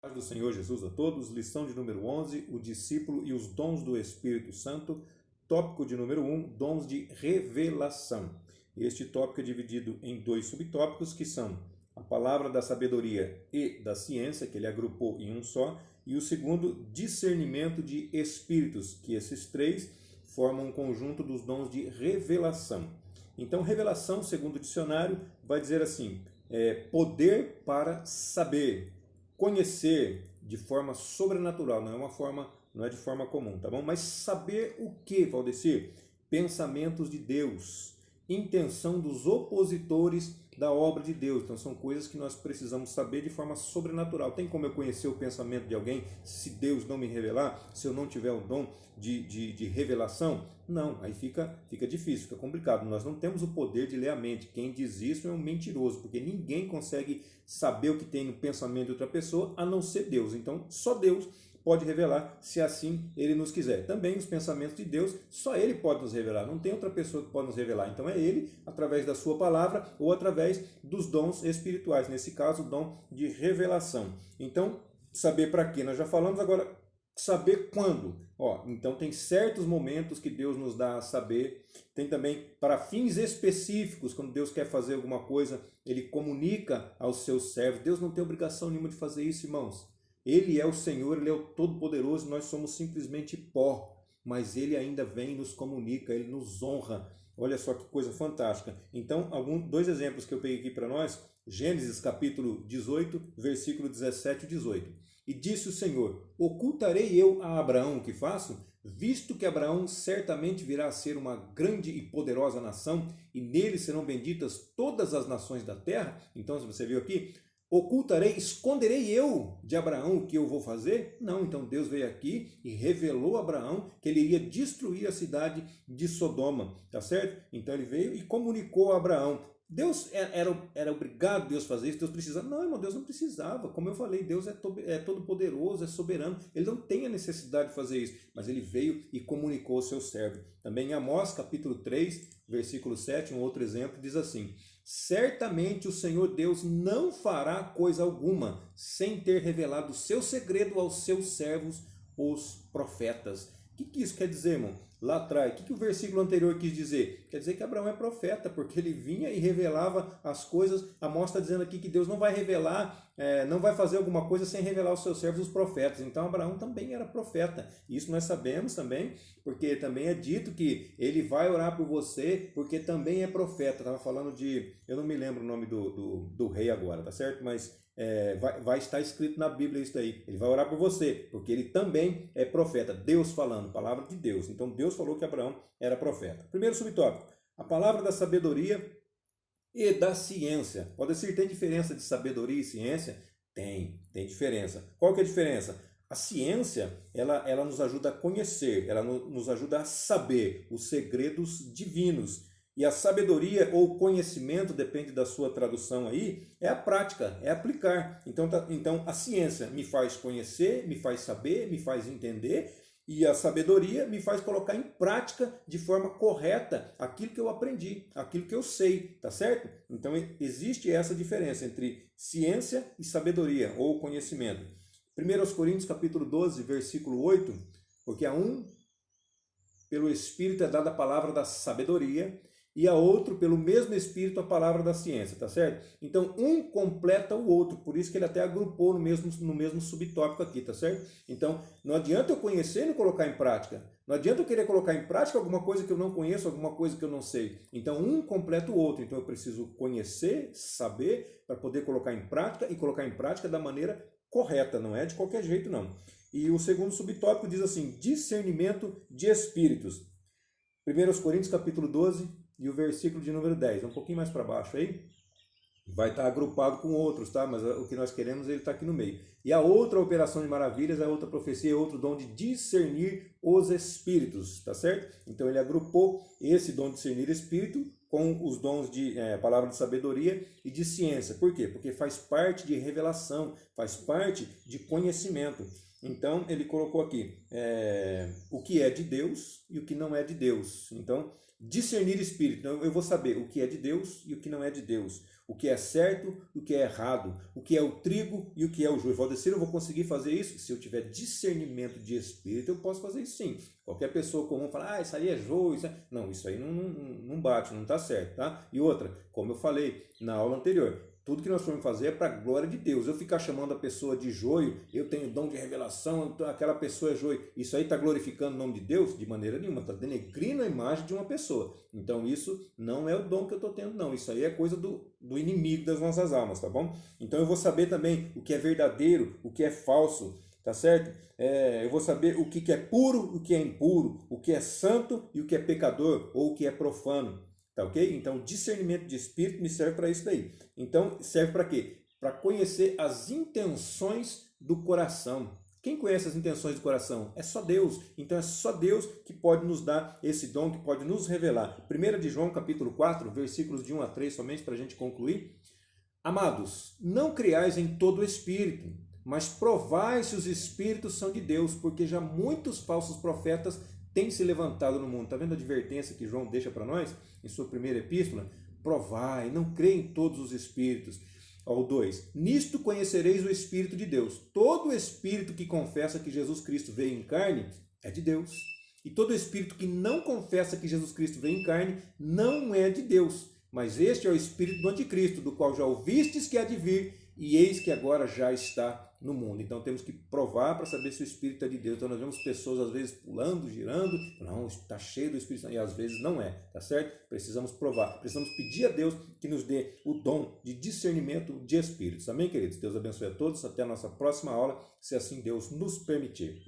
Paz do Senhor Jesus a todos, lição de número 11, o discípulo e os dons do Espírito Santo, tópico de número 1, dons de revelação. Este tópico é dividido em dois subtópicos, que são a palavra da sabedoria e da ciência, que ele agrupou em um só, e o segundo, discernimento de espíritos, que esses três formam um conjunto dos dons de revelação. Então, revelação, segundo o dicionário, vai dizer assim, poder para saber, conhecer de forma sobrenatural, não é de forma comum, tá bom? Mas saber o que, Valdecir? Pensamentos de Deus, intenção dos opositores da obra de Deus. Então são coisas que nós precisamos saber de forma sobrenatural. Tem como eu conhecer o pensamento de alguém se Deus não me revelar, se eu não tiver o dom de revelação? Não, aí fica difícil, fica complicado. Nós não temos o poder de ler a mente. Quem diz isso é um mentiroso, porque ninguém consegue saber o que tem no pensamento de outra pessoa, a não ser Deus. Então só Deus pode revelar, se assim Ele nos quiser. Também os pensamentos de Deus, só Ele pode nos revelar, não tem outra pessoa que pode nos revelar. Então é Ele, através da sua palavra ou através dos dons espirituais, nesse caso o dom de revelação. Então, saber para quê? Nós já falamos, agora saber quando. Então tem certos momentos que Deus nos dá a saber, tem também para fins específicos, quando Deus quer fazer alguma coisa, Ele comunica aos seus servos. Deus não tem obrigação nenhuma de fazer isso, irmãos. Ele é o Senhor, Ele é o Todo-Poderoso, nós somos simplesmente pó, mas Ele ainda vem e nos comunica, Ele nos honra. Olha só que coisa fantástica. Então, dois exemplos que eu peguei aqui para nós, Gênesis capítulo 18, versículo 17 e 18. E disse o Senhor, ocultarei eu a Abraão o que faço? Visto que Abraão certamente virá a ser uma grande e poderosa nação, e nele serão benditas todas as nações da terra. Então, se você viu aqui, ocultarei, esconderei eu de Abraão o que eu vou fazer? Não, então Deus veio aqui e revelou a Abraão que ele iria destruir a cidade de Sodoma, tá certo? Então ele veio e comunicou a Abraão. Deus era obrigado Deus fazer isso? Deus precisava? Não, irmão, Deus não precisava. Como eu falei, Deus é todo poderoso, é soberano. Ele não tem a necessidade de fazer isso, mas ele veio e comunicou ao seu servo. Também em Amós, capítulo 3, versículo 7, um outro exemplo, diz assim, certamente o Senhor Deus não fará coisa alguma sem ter revelado o seu segredo aos seus servos, os profetas. O que isso quer dizer, irmão? Lá atrás, o que o versículo anterior quis dizer? Quer dizer que Abraão é profeta, porque ele vinha e revelava as coisas. Amós está dizendo aqui que Deus não vai revelar, não vai fazer alguma coisa sem revelar aos seus servos, os profetas. Então Abraão também era profeta. Isso nós sabemos também, porque também é dito que ele vai orar por você, porque também é profeta. Estava falando eu não me lembro o nome do rei agora, tá certo? Mas vai estar escrito na Bíblia isso daí. Ele vai orar por você, porque ele também é profeta. Deus falando, palavra de Deus. Então Deus falou que Abraão era profeta. Primeiro subtópico, a palavra da sabedoria e da ciência. Pode ser, tem diferença de sabedoria e ciência? Tem diferença. Qual que é a diferença? A ciência, ela nos ajuda a conhecer, ela nos ajuda a saber os segredos divinos. E a sabedoria ou conhecimento, depende da sua tradução aí, é a prática, é aplicar. Então a ciência me faz conhecer, me faz saber, me faz entender, e a sabedoria me faz colocar em prática de forma correta aquilo que eu aprendi, aquilo que eu sei, tá certo? Então existe essa diferença entre ciência e sabedoria ou conhecimento. 1 Coríntios capítulo 12, versículo 8, porque a um pelo Espírito é dada a palavra da sabedoria, e a outro, pelo mesmo Espírito, a palavra da ciência, tá certo? Então, um completa o outro, por isso que ele até agrupou no mesmo subtópico aqui, tá certo? Então, não adianta eu conhecer e não colocar em prática. Não adianta eu querer colocar em prática alguma coisa que eu não conheço, alguma coisa que eu não sei. Então, um completa o outro. Então, eu preciso conhecer, saber, para poder colocar em prática, e colocar em prática da maneira correta, não é de qualquer jeito, não. E o segundo subtópico diz assim, discernimento de espíritos. 1 Coríntios capítulo 12, e o versículo de número 10, um pouquinho mais para baixo aí, vai estar agrupado com outros, tá? Mas o que nós queremos, ele está aqui no meio. E a outra operação de maravilhas, a outra profecia, outro dom de discernir os espíritos, tá certo? Então ele agrupou esse dom de discernir espírito com os dons de palavra de sabedoria e de ciência. Por quê? Porque faz parte de revelação, faz parte de conhecimento. Então, ele colocou aqui o que é de Deus e o que não é de Deus. Então, discernir espírito. Então, eu vou saber o que é de Deus e o que não é de Deus. O que é certo e o que é errado. O que é o trigo e o que é o joio. Valdecir, eu vou conseguir fazer isso? Se eu tiver discernimento de espírito, eu posso fazer isso sim. Qualquer pessoa comum fala, isso aí é joio. Não, isso aí não bate, não está certo. Tá? E outra, como eu falei na aula anterior, tudo que nós formos fazer é para a glória de Deus. Eu ficar chamando a pessoa de joio, eu tenho dom de revelação, aquela pessoa é joio. Isso aí está glorificando o nome de Deus? De maneira nenhuma. Está denegrindo a imagem de uma pessoa. Então isso não é o dom que eu estou tendo, não. Isso aí é coisa do inimigo das nossas almas, tá bom? Então eu vou saber também o que é verdadeiro, o que é falso, tá certo? Eu vou saber o que é puro, o que é impuro, o que é santo e o que é pecador ou o que é profano. Tá ok? Então, discernimento de espírito me serve para isso daí. Então, serve para quê? Para conhecer as intenções do coração. Quem conhece as intenções do coração? É só Deus. Então, é só Deus que pode nos dar esse dom, que pode nos revelar. 1 de João, capítulo 4, versículos de 1 a 3, somente para a gente concluir. Amados, não criais em todo espírito, mas provai se os espíritos são de Deus, porque já muitos falsos profetas têm se levantado no mundo. Está vendo a advertência que João deixa para nós em sua primeira epístola? Provai, não creia em todos os espíritos. Ao 2, nisto conhecereis o Espírito de Deus. Todo espírito que confessa que Jesus Cristo veio em carne é de Deus. E todo espírito que não confessa que Jesus Cristo veio em carne não é de Deus. Mas este é o espírito do anticristo, do qual já ouvistes que há de vir, e eis que agora já está no mundo. Então temos que provar para saber se o Espírito é de Deus. Então nós vemos pessoas às vezes pulando, girando, não, está cheio do Espírito Santo, e às vezes não é, tá certo? Precisamos provar, precisamos pedir a Deus que nos dê o dom de discernimento de espíritos. Amém, queridos? Deus abençoe a todos, até a nossa próxima aula, se assim Deus nos permitir.